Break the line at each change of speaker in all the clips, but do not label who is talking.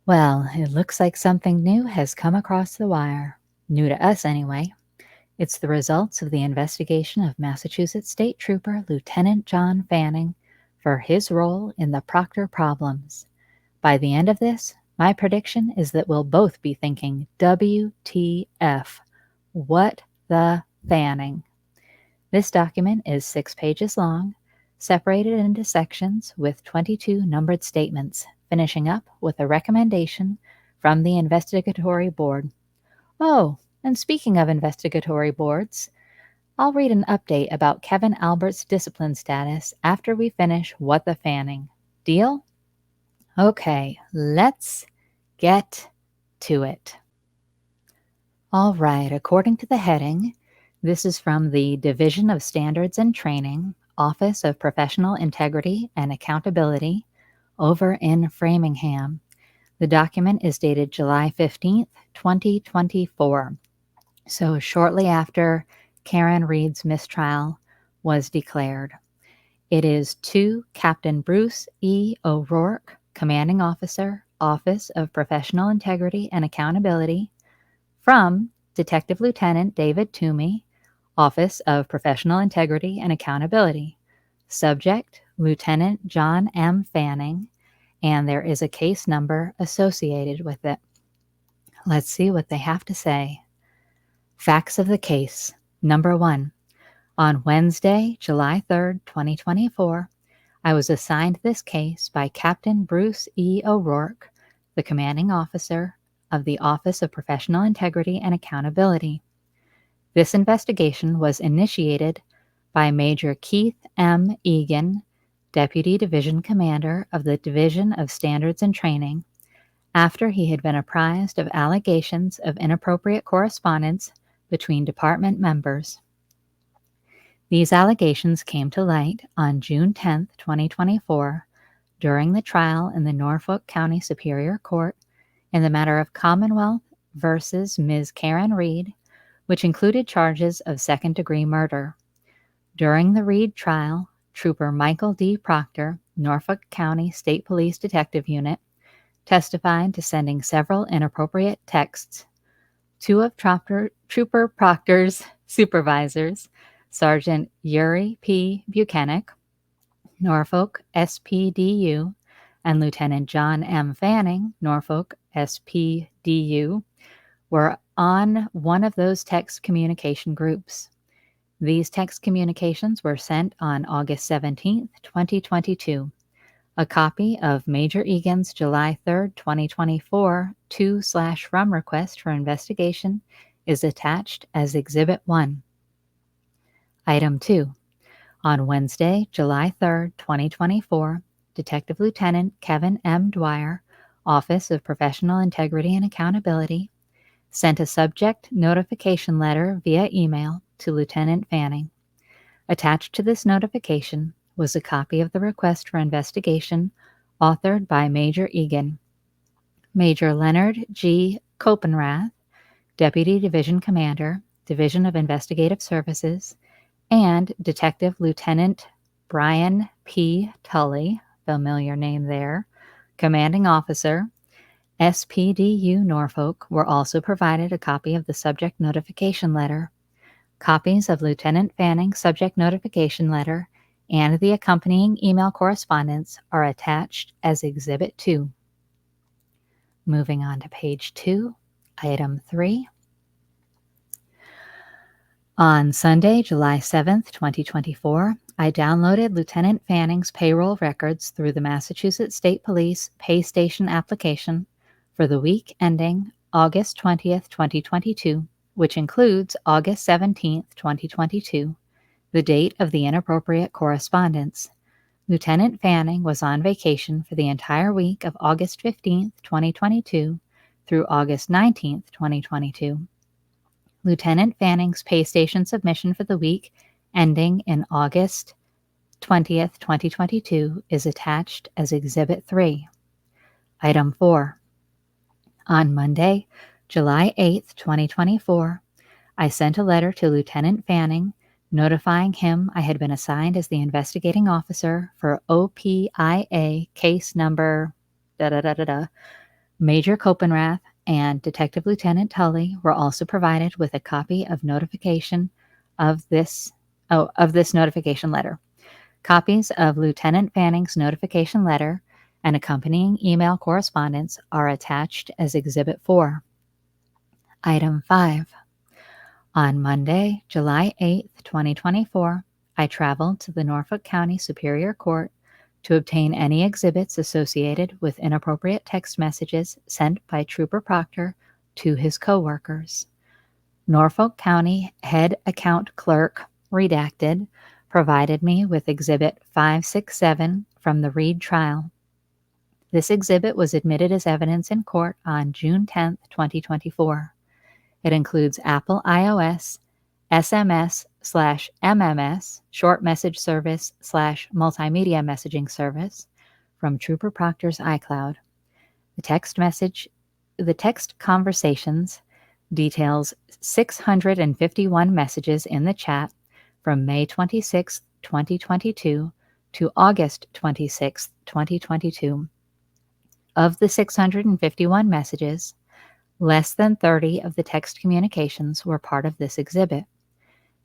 Well, it looks like something new has come across the wire. New to us, anyway. It's the results of the investigation of Massachusetts State Trooper Lieutenant John Fanning for his role in the Proctor problems. By the end of this, my prediction is that we'll both be thinking, WTF, what the Fanning? This document is 6 pages long, separated into sections with 22 numbered statements, finishing up with a recommendation from the investigatory board. Oh, and speaking of investigatory boards, I'll read an update about Kevin Albert's discipline status after we finish What the Fanning. Deal? Okay, let's get to it. All right, according to the heading, this is from the Division of Standards and Training, Office of Professional Integrity and Accountability, over in Framingham. The document is dated July 15th, 2024. So shortly after Karen Reed's mistrial was declared. It is to Captain Bruce E. O'Rourke, Commanding Officer, Office of Professional Integrity and Accountability, from Detective Lieutenant David Toomey, Office of Professional Integrity and Accountability. Subject, Lieutenant John M. Fanning, and there is a case number associated with it. Let's see what they have to say. Facts of the case. Number 1. On Wednesday, July 3rd, 2024, I was assigned this case by Captain Bruce E. O'Rourke, the commanding officer of the Office of Professional Integrity and Accountability. This investigation was initiated by Major Keith M. Egan, Deputy Division Commander of the Division of Standards and Training, after he had been apprised of allegations of inappropriate correspondence between department members. These allegations came to light on June 10, 2024, during the trial in the Norfolk County Superior Court in the matter of Commonwealth versus Ms. Karen Reed, which included charges of second-degree murder. During the Reed trial, Trooper Michael D. Proctor, Norfolk County State Police Detective Unit, testified to sending several inappropriate texts. 2 of Trooper Proctor's supervisors, Sergeant Yuri P. Buchanan, Norfolk SPDU, and Lieutenant John M. Fanning, Norfolk SPDU, were on one of those text communication groups. These text communications were sent on August 17, 2022. A copy of Major Egan's July 3, 2024 to/from request for investigation is attached as Exhibit 1. Item 2. On Wednesday, July 3, 2024, Detective Lieutenant Kevin M. Dwyer, Office of Professional Integrity and Accountability, sent a subject notification letter via email to Lieutenant Fanning. Attached to this notification was a copy of the request for investigation authored by Major Egan. Major Leonard G. Copenrath, Deputy Division Commander, Division of Investigative Services, and Detective Lieutenant Brian P. Tully, familiar name there, Commanding Officer, SPDU Norfolk, were also provided a copy of the subject notification letter. Copies of Lieutenant Fanning's subject notification letter and the accompanying email correspondence are attached as Exhibit 2. Moving on to page 2, Item 3. On Sunday, July 7th, 2024, I downloaded Lieutenant Fanning's payroll records through the Massachusetts State Police Pay Station application for the week ending August 20th, 2022, which includes August 17th, 2022, the date of the inappropriate correspondence. Lieutenant Fanning was on vacation for the entire week of August 15th, 2022 through August 19th, 2022. Lieutenant Fanning's pay station submission for the week ending in August 20th, 2022 is attached as Exhibit 3. Item 4. On Monday, July 8th, 2024, I sent a letter to Lieutenant Fanning notifying him I had been assigned as the investigating officer for OPIA case number Major Copenrath and Detective Lieutenant Tully were also provided with a copy of notification of this notification letter. Copies of Lieutenant Fanning's notification letter and accompanying email correspondence are attached as Exhibit 4. Item 5. On Monday, July 8, 2024, I traveled to the Norfolk County Superior Court to obtain any exhibits associated with inappropriate text messages sent by Trooper Proctor to his coworkers. Norfolk County Head Account Clerk, redacted, provided me with Exhibit 567 from the Reed trial. This exhibit was admitted as evidence in court on June 10, 2024. It includes Apple iOS, SMS/MMS, short message service / multimedia messaging service from Trooper Proctor's iCloud. The text conversations details 651 messages in the chat from May 26, 2022 to August 26, 2022. Of the 651 messages, less than 30 of the text communications were part of this exhibit.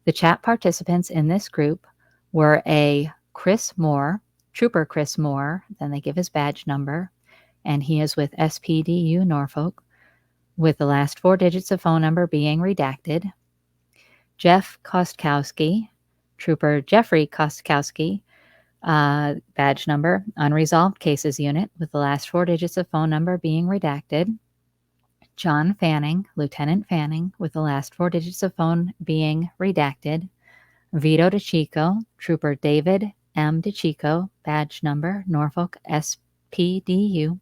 The chat participants in this group were a Chris Moore, Trooper Chris Moore, then they give his badge number, and he is with SPDU Norfolk, with the last 4 digits of phone number being redacted. Jeff Kostkowski, Trooper Jeffrey Kostkowski, badge number, Unresolved Cases Unit, with the last 4 digits of phone number being redacted. John Fanning, Lieutenant Fanning, with the last 4 digits of phone being redacted. Vito DeChico, Trooper David M. DeChico, badge number, Norfolk SPDU,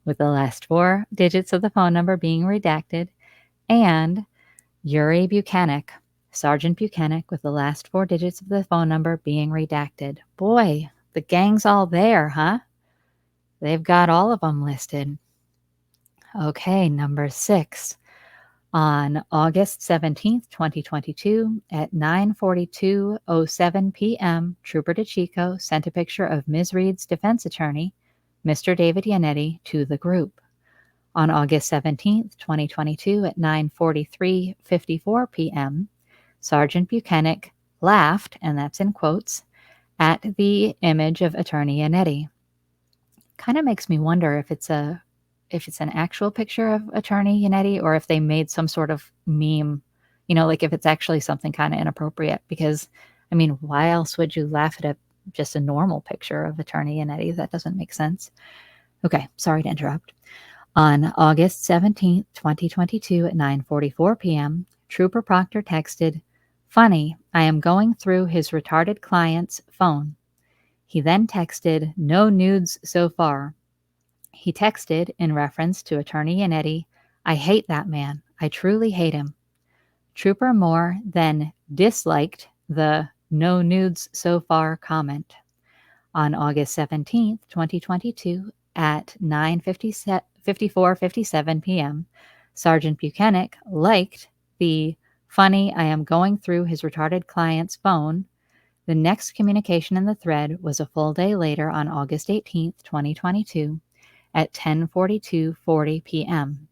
with the last 4 digits of the phone number being redacted. And Yuri Buchanan, Sergeant Buchanan, with the last 4 digits of the phone number being redacted. Boy, the gang's all there, huh? They've got all of them listed. Okay, number 6. On August 17th, 2022, at 9:42:07 p.m., Trooper DeChico sent a picture of Ms. Reed's defense attorney, Mr. David Yannetti, to the group. On August 17th, 2022, at 9:43:54 p.m., Sergeant Buchanan laughed, and that's in quotes, at the image of Attorney Yannetti. Kind of makes me wonder if it's an actual picture of Attorney Yannetti or if they made some sort of meme, like if it's actually something kind of inappropriate. Because, I mean, why else would you laugh at just a normal picture of Attorney Yannetti? That doesn't make sense. Okay, sorry to interrupt. On August 17th, 2022 at 9:44 p.m., Trooper Proctor texted, "Funny, I am going through his retarded client's phone." He then texted, "No nudes so far." He texted, in reference to Attorney Yannetti, "I hate that man. I truly hate him." Trooper Moore then disliked the "no nudes so far" comment. On August 17th, 2022, at 9:57 p.m., Sergeant Buchanan liked the "Funny, I am going through his retarded client's phone." The next communication in the thread was a full day later on August 18th, 2022, at 10:42:40 p.m.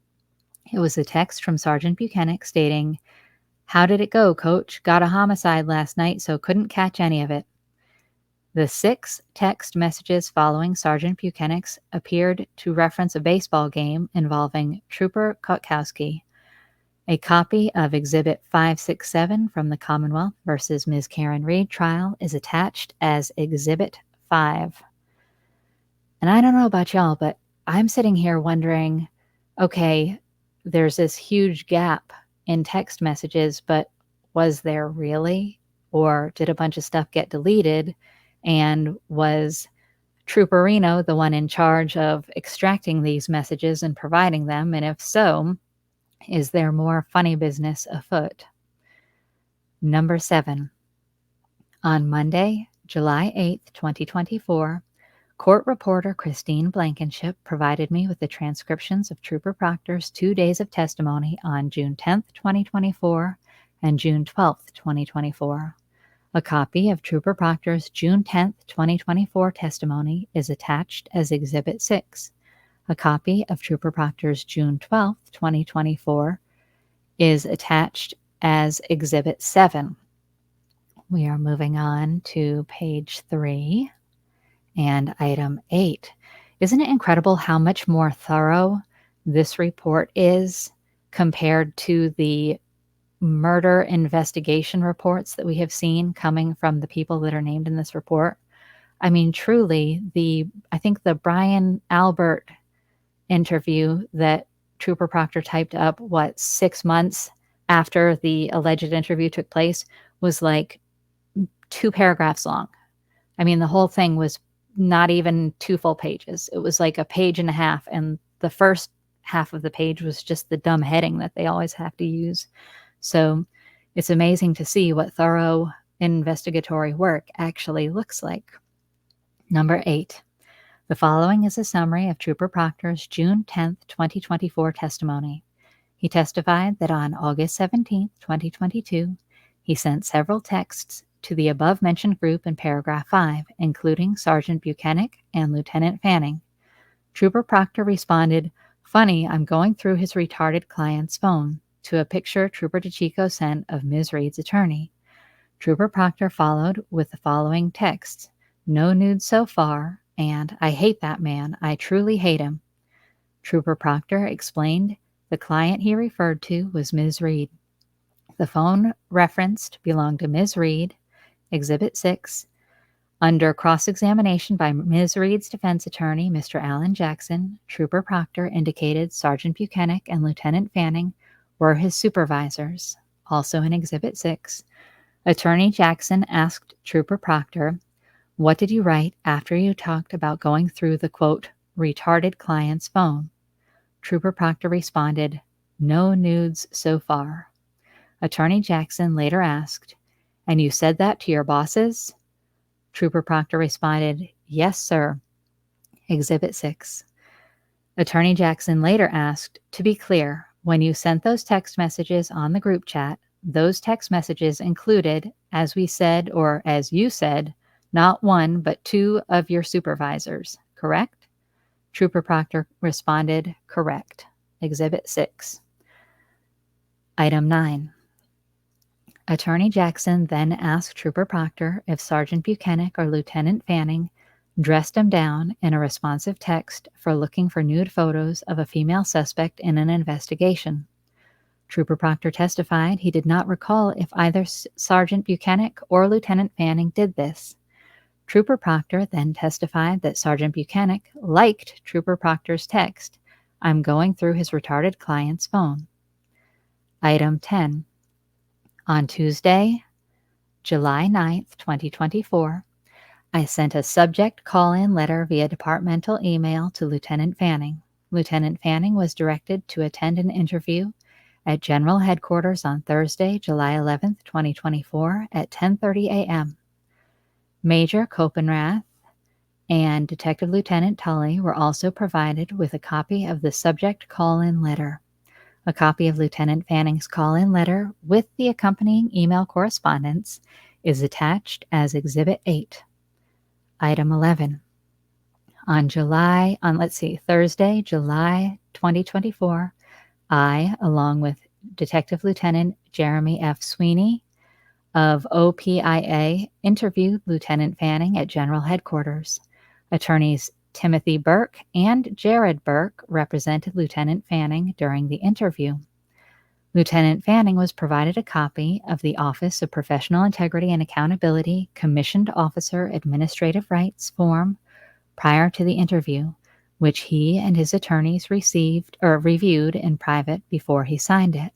It was a text from Sergeant Buchanan stating, "How did it go, Coach? Got a homicide last night, so couldn't catch any of it." The 6 text messages following Sergeant Buchanan's appeared to reference a baseball game involving Trooper Kotkowski. A copy of Exhibit 567 from the Commonwealth versus Ms. Karen Reed trial is attached as Exhibit 5. And I don't know about y'all, but I'm sitting here wondering, okay, there's this huge gap in text messages, but was there really? Or did a bunch of stuff get deleted? And was Trooper Reno the one in charge of extracting these messages and providing them? And if so, is there more funny business afoot? Number 7. On Monday, July 8th, 2024, court reporter Christine Blankenship provided me with the transcriptions of Trooper Proctor's 2 days of testimony on June 10th, 2024 and June 12th, 2024. A copy of Trooper Proctor's June 10th, 2024 testimony is attached as Exhibit 6. A copy of Trooper Proctor's June 12th, 2024 is attached as Exhibit 7. We are moving on to page 3 and item 8. Isn't it incredible how much more thorough this report is compared to the murder investigation reports that we have seen coming from the people that are named in this report? I mean, truly, I think the Brian Albert interview that Trooper Proctor typed up, 6 months after the alleged interview took place, was like 2 paragraphs long. I mean, the whole thing was not even 2 full pages. It was like a page and a half, and the first half of the page was just the dumb heading that they always have to use. So it's amazing to see what thorough investigatory work actually looks like. Number 8. The following is a summary of Trooper Proctor's June 10th, 2024 testimony. He testified that on August 17th, 2022, he sent several texts to the above-mentioned group in paragraph 5, including Sergeant Buchanan and Lieutenant Fanning. Trooper Proctor responded, "Funny, I'm going through his retarded client's phone," to a picture Trooper DeChico sent of Ms. Reed's attorney. Trooper Proctor followed with the following texts: "No nudes so far," and "I hate that man. I truly hate him." Trooper Proctor explained the client he referred to was Ms. Reed. The phone referenced belonged to Ms. Reed, Exhibit 6. Under cross-examination by Ms. Reed's defense attorney, Mr. Alan Jackson, Trooper Proctor indicated Sergeant Buchanan and Lieutenant Fanning were his supervisors, also in Exhibit 6. Attorney Jackson asked Trooper Proctor, "What did you write after you talked about going through the, quote, retarded client's phone?" Trooper Proctor responded, "No nudes so far." Attorney Jackson later asked, "And you said that to your bosses?" Trooper Proctor responded, "Yes, sir." Exhibit 6. Attorney Jackson later asked, "To be clear, when you sent those text messages on the group chat, those text messages included, as we said, or as you said, not 1, but 2 of your supervisors, correct?" Trooper Proctor responded, "Correct." Exhibit 6. Item 9. Attorney Jackson then asked Trooper Proctor if Sergeant Buchanan or Lieutenant Fanning dressed him down in a responsive text for looking for nude photos of a female suspect in an investigation. Trooper Proctor testified he did not recall if either Sergeant Buchanan or Lieutenant Fanning did this. Trooper Proctor then testified that Sergeant Buchanan liked Trooper Proctor's text, "I'm going through his retarded client's phone." Item 10. On Tuesday, July 9th, 2024, I sent a subject call-in letter via departmental email to Lieutenant Fanning. Lieutenant Fanning was directed to attend an interview at General Headquarters on Thursday, July 11th, 2024 at 10:30 a.m. Major Copenrath and Detective Lieutenant Tully were also provided with a copy of the subject call-in letter. A copy of Lieutenant Fanning's call-in letter with the accompanying email correspondence is attached as Exhibit 8. Item 11. Thursday, July 2024, I, along with Detective Lieutenant Jeremy F. Sweeney of OPIA, interviewed Lieutenant Fanning at General Headquarters. Attorneys Timothy Burke and Jared Burke represented Lieutenant Fanning during the interview. Lieutenant Fanning was provided a copy of the Office of Professional Integrity and Accountability Commissioned Officer Administrative Rights form prior to the interview, which he and his attorneys reviewed in private before he signed it.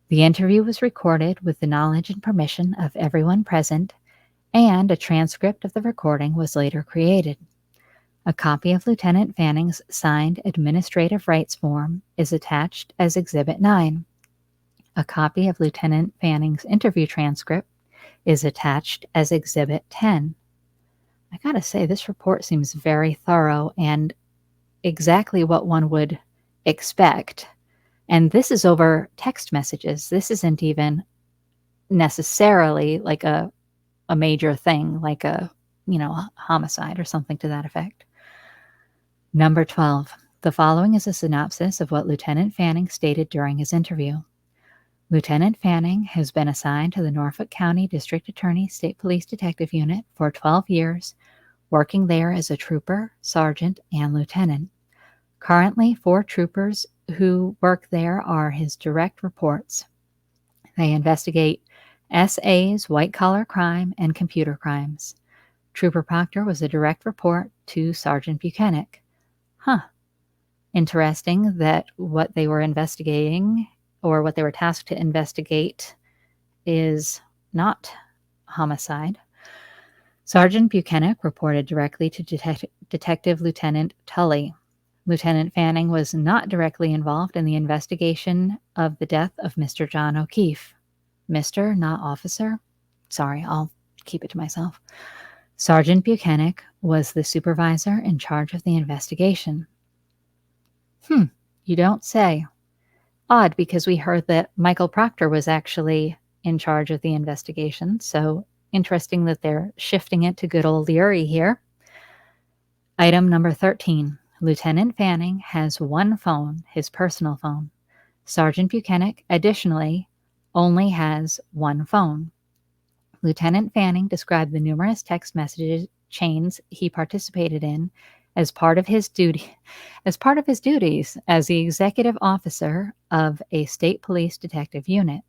The interview was recorded with the knowledge and permission of everyone present, and a transcript of the recording was later created. A copy of Lieutenant Fanning's signed administrative rights form is attached as Exhibit 9. A copy of Lieutenant Fanning's interview transcript is attached as Exhibit 10. I gotta say, this report seems very thorough and exactly what one would expect. And this is over text messages. This isn't even necessarily like a major thing, like a homicide or something to that effect. Number 12. The following is a synopsis of what Lieutenant Fanning stated during his interview. Lieutenant Fanning has been assigned to the Norfolk County District Attorney State Police Detective Unit for 12 years, working there as a trooper, sergeant, and lieutenant. Currently, 4 troopers who work there are his direct reports. They investigate SA's white-collar crime and computer crimes. Trooper Proctor was a direct report to Sergeant Buchanan. Interesting that what they were investigating, or what they were tasked to investigate, is not homicide. Sergeant Buchanan reported directly to Detective Lieutenant Tully. Lieutenant Fanning was not directly involved in the investigation of the death of Mr. John O'Keefe. Mr., not officer? Sorry, I'll keep it to myself. Sergeant Buchanan was the supervisor in charge of the investigation. You don't say. Odd, because we heard that Michael Proctor was actually in charge of the investigation, so interesting that they're shifting it to good old Leary here. Item number 13. Lieutenant Fanning has one phone, his personal phone. Sergeant Buchanan, additionally, only has one phone. Lieutenant Fanning described the numerous text message chains he participated in as part of his duties as the executive officer of a state police detective unit.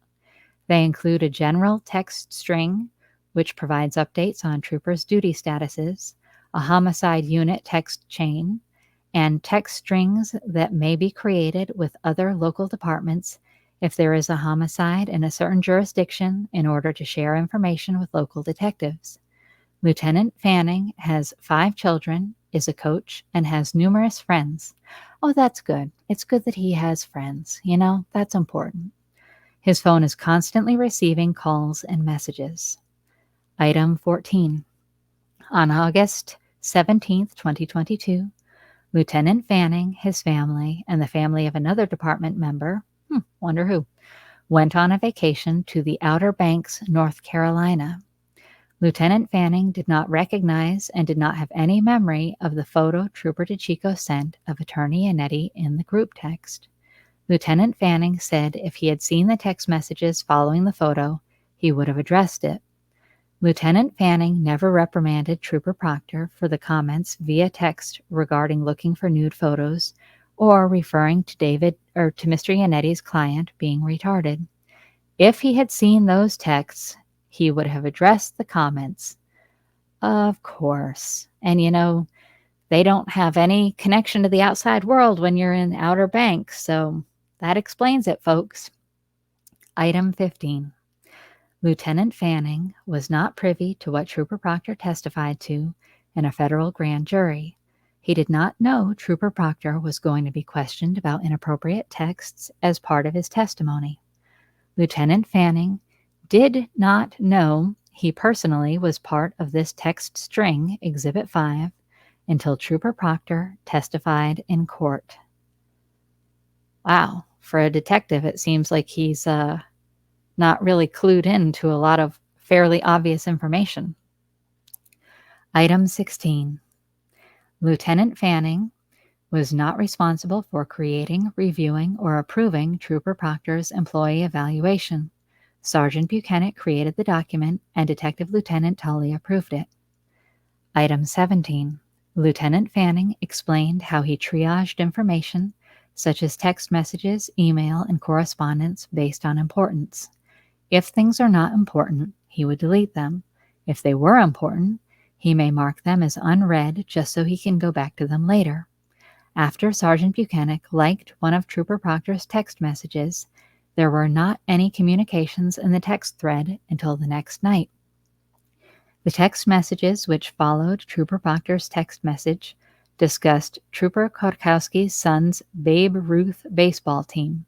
They include a general text string, which provides updates on troopers' duty statuses, a homicide unit text chain, and text strings that may be created with other local departments if there is a homicide in a certain jurisdiction in order to share information with local detectives. Lieutenant Fanning has 5 children, is a coach, and has numerous friends. Oh, that's good. It's good that he has friends. That's important. His phone is constantly receiving calls and messages. Item 14. On August 17th, 2022, Lieutenant Fanning, his family, and the family of another department member, wonder who, went on a vacation to the Outer Banks, North Carolina. Lieutenant Fanning did not recognize and did not have any memory of the photo Trooper DeChico sent of Attorney Annetti in the group text. Lieutenant Fanning said if he had seen the text messages following the photo, he would have addressed it. Lieutenant Fanning never reprimanded Trooper Proctor for the comments via text regarding looking for nude photos or referring to Mr. Annetti's client being retarded. If he had seen those texts, he would have addressed the comments. Of course. And they don't have any connection to the outside world when you're in Outer Banks, so that explains it, folks. Item 15. Lieutenant Fanning was not privy to what Trooper Proctor testified to in a federal grand jury. He did not know Trooper Proctor was going to be questioned about inappropriate texts as part of his testimony. Lieutenant Fanning did not know he personally was part of this text string, Exhibit 5, until Trooper Proctor testified in court. Wow, for a detective, it seems like he's not really clued in to a lot of fairly obvious information. Item 16. Lieutenant Fanning was not responsible for creating, reviewing, or approving Trooper Proctor's employee evaluation. Sergeant Buchanan created the document, and Detective Lieutenant Tully approved it. Item 17. Lieutenant Fanning explained how he triaged information, such as text messages, email, and correspondence based on importance. If things are not important, he would delete them. If they were important, he may mark them as unread just so he can go back to them later. After Sergeant Buchanan liked one of Trooper Proctor's text messages, there were not any communications in the text thread until the next night. The text messages which followed Trooper Proctor's text message discussed Trooper Kotkowski's son's Babe Ruth baseball team.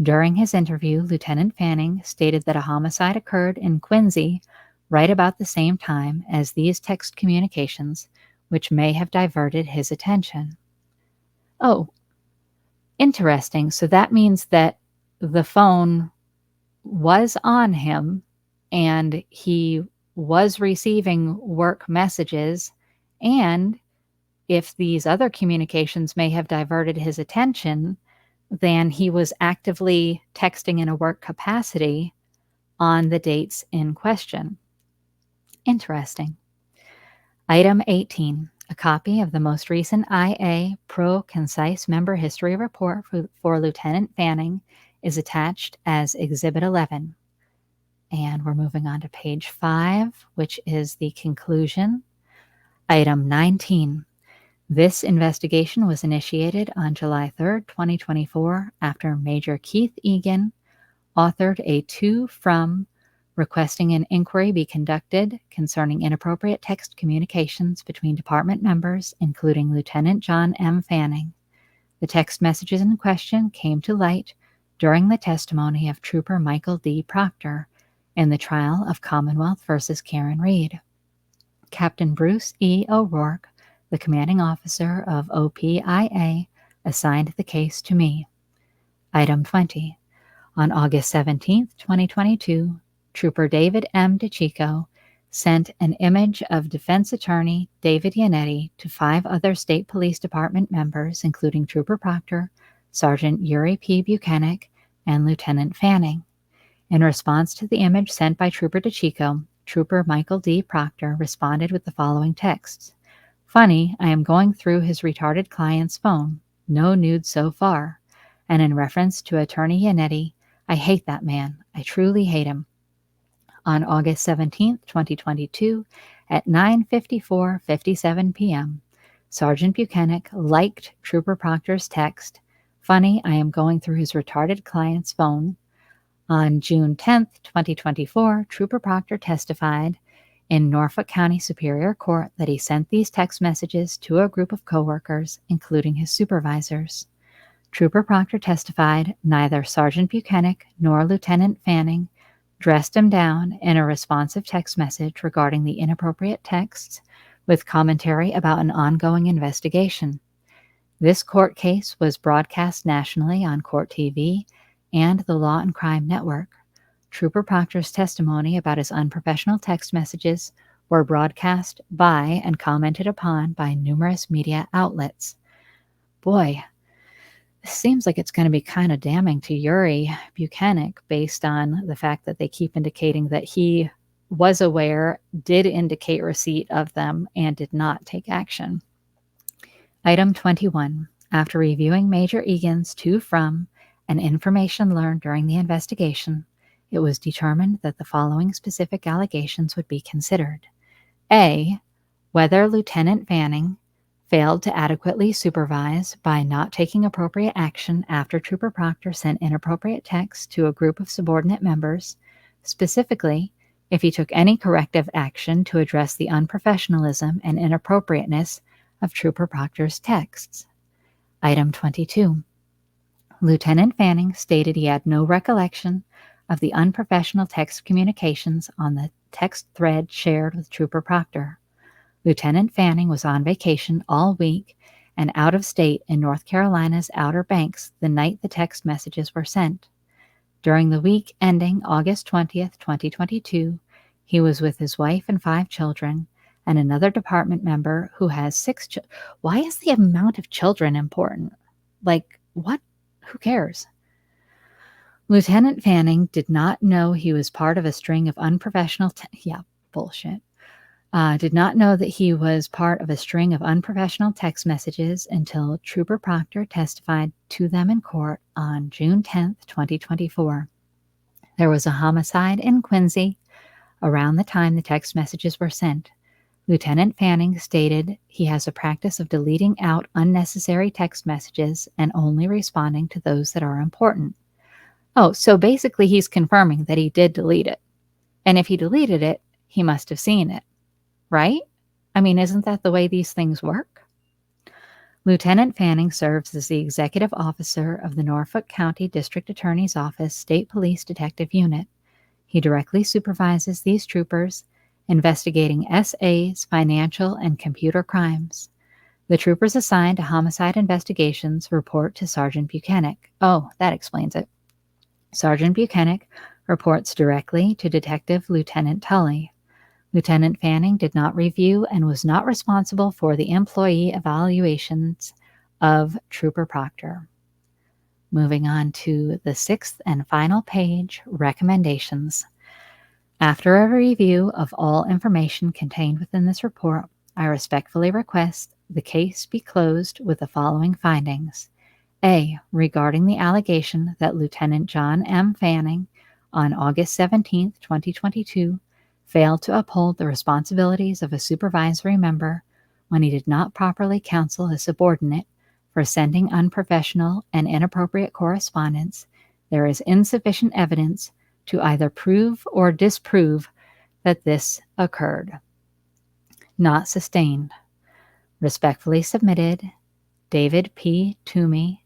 During his interview, Lieutenant Fanning stated that a homicide occurred in Quincy right about the same time as these text communications, which may have diverted his attention. Oh, interesting. So that means that the phone was on him and he was receiving work messages, and if these other communications may have diverted his attention, then he was actively texting in a work capacity on the dates in question. Interesting. Item 18. A copy of the most recent IA Pro Concise Member History Report for Lieutenant Fanning is attached as Exhibit 11. And we're moving on to page 5, which is the conclusion. Item 19. This investigation was initiated on July 3rd, 2024, after Major Keith Egan authored a to-from requesting an inquiry be conducted concerning inappropriate text communications between department members, including Lieutenant John M. Fanning. The text messages in question came to light during the testimony of Trooper Michael D. Proctor in the trial of Commonwealth versus Karen Reed. Captain Bruce E. O'Rourke, the commanding officer of OPIA, assigned the case to me. Item 20. On August 17, 2022, Trooper David M. DeChico sent an image of defense attorney David Yannetti to 5 other state police department members, including Trooper Proctor, Sergeant Yuri P. Buchanan, and Lieutenant Fanning. In response to the image sent by Trooper DeChico, Trooper Michael D. Proctor responded with the following texts. Funny, I am going through his retarded client's phone. No nudes so far. And in reference to Attorney Yannetti, I hate that man. I truly hate him. On August 17, 2022, at 9:54:57 p.m., Sergeant Buchanan liked Trooper Proctor's text, Funny, I am going through his retarded client's phone. On June 10, 2024, Trooper Proctor testified in Norfolk County Superior Court that he sent these text messages to a group of coworkers, including his supervisors. Trooper Proctor testified neither Sergeant Buchanan nor Lieutenant Fanning dressed him down in a responsive text message regarding the inappropriate texts with commentary about an ongoing investigation. This court case was broadcast nationally on Court TV and the Law and Crime Network. Trooper Proctor's testimony about his unprofessional text messages were broadcast by and commented upon by numerous media outlets. Boy, this seems like it's going to be kind of damning to Yuri Buchanan based on the fact that they keep indicating that he was aware, did indicate receipt of them, and did not take action. Item 21. After reviewing Major Egan's to-from and information learned during the investigation, it was determined that the following specific allegations would be considered. A. Whether Lieutenant Fanning failed to adequately supervise by not taking appropriate action after Trooper Proctor sent inappropriate texts to a group of subordinate members, specifically, if he took any corrective action to address the unprofessionalism and inappropriateness of Trooper Proctor's texts. Item 22. Lieutenant Fanning stated he had no recollection of the unprofessional text communications on the text thread shared with Trooper Proctor. Lieutenant Fanning was on vacation all week and out of state in North Carolina's Outer Banks the night the text messages were sent. During the week ending August 20th, 2022, he was with his wife and 5 children and another department member who has 6 children. Why is the amount of children important? Like, what? Who cares? Lieutenant Fanning did not know he was part of a string of unprofessional did not know that he was part of a string of unprofessional text messages until Trooper Proctor testified to them in court on June 10, 2024. There was a homicide in Quincy around the time the text messages were sent. Lieutenant Fanning stated he has a practice of deleting out unnecessary text messages and only responding to those that are important. Oh, so basically he's confirming that he did delete it. And if he deleted it, he must have seen it. Right? I mean, isn't that the way these things work? Lieutenant Fanning serves as the executive officer of the Norfolk County District Attorney's Office State Police Detective Unit. He directly supervises these troopers, investigating SA's financial and computer crimes. The troopers assigned to homicide investigations report to Sergeant Buchanan. Oh, that explains it. Sergeant Buchanan reports directly to Detective Lieutenant Tully. Lieutenant Fanning did not review and was not responsible for the employee evaluations of Trooper Proctor. Moving on to the sixth and final page, recommendations. After a review of all information contained within this report, I respectfully request the case be closed with the following findings. A. Regarding the allegation that Lieutenant John M. Fanning, on August 17, 2022, failed to uphold the responsibilities of a supervisory member when he did not properly counsel his subordinate for sending unprofessional and inappropriate correspondence, there is insufficient evidence to either prove or disprove that this occurred. Not sustained. Respectfully submitted, David P. Toomey,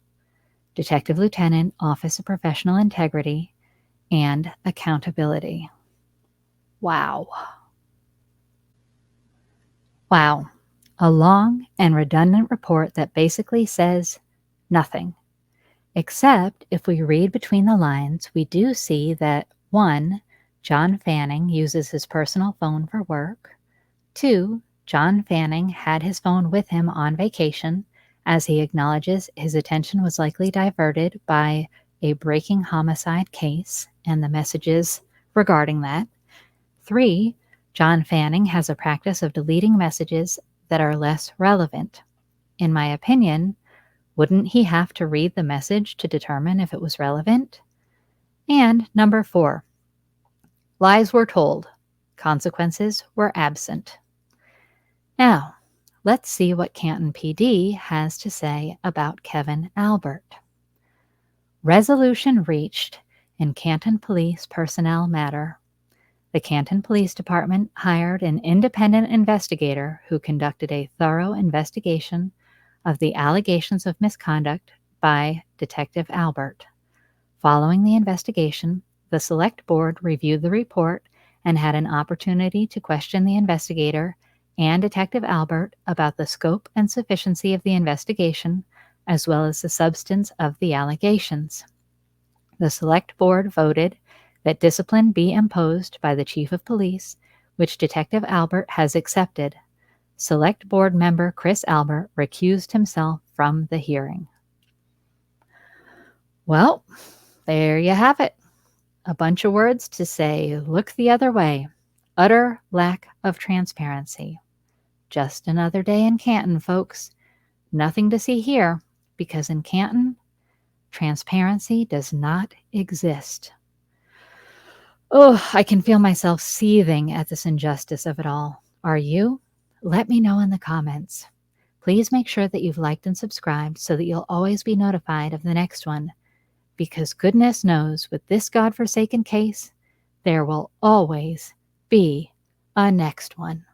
Detective Lieutenant, Office of Professional Integrity and Accountability. Wow. Wow. A long and redundant report that basically says nothing. Except if we read between the lines, we do see that 1. John Fanning uses his personal phone for work. 2. John Fanning had his phone with him on vacation, as he acknowledges his attention was likely diverted by a breaking homicide case and the messages regarding that. 3. John Fanning has a practice of deleting messages that are less relevant. In my opinion, wouldn't he have to read the message to determine if it was relevant? And number 4, lies were told, consequences were absent. Now, let's see what Canton PD has to say about Kevin Albert. Resolution reached in Canton Police personnel matter. The Canton Police Department hired an independent investigator who conducted a thorough investigation of the allegations of misconduct by Detective Albert. Following the investigation, the Select Board reviewed the report and had an opportunity to question the investigator and Detective Albert about the scope and sufficiency of the investigation, as well as the substance of the allegations. The Select Board voted that discipline be imposed by the Chief of Police, which Detective Albert has accepted. Select Board member Chris Albert recused himself from the hearing. Well, there you have it. A bunch of words to say, look the other way. Utter lack of transparency. Just another day in Canton, folks. Nothing to see here, because in Canton, transparency does not exist. Oh, I can feel myself seething at this injustice of it all. Are you? Let me know in the comments. Please make sure that you've liked and subscribed so that you'll always be notified of the next one. Because goodness knows, with this godforsaken case, there will always be a next one.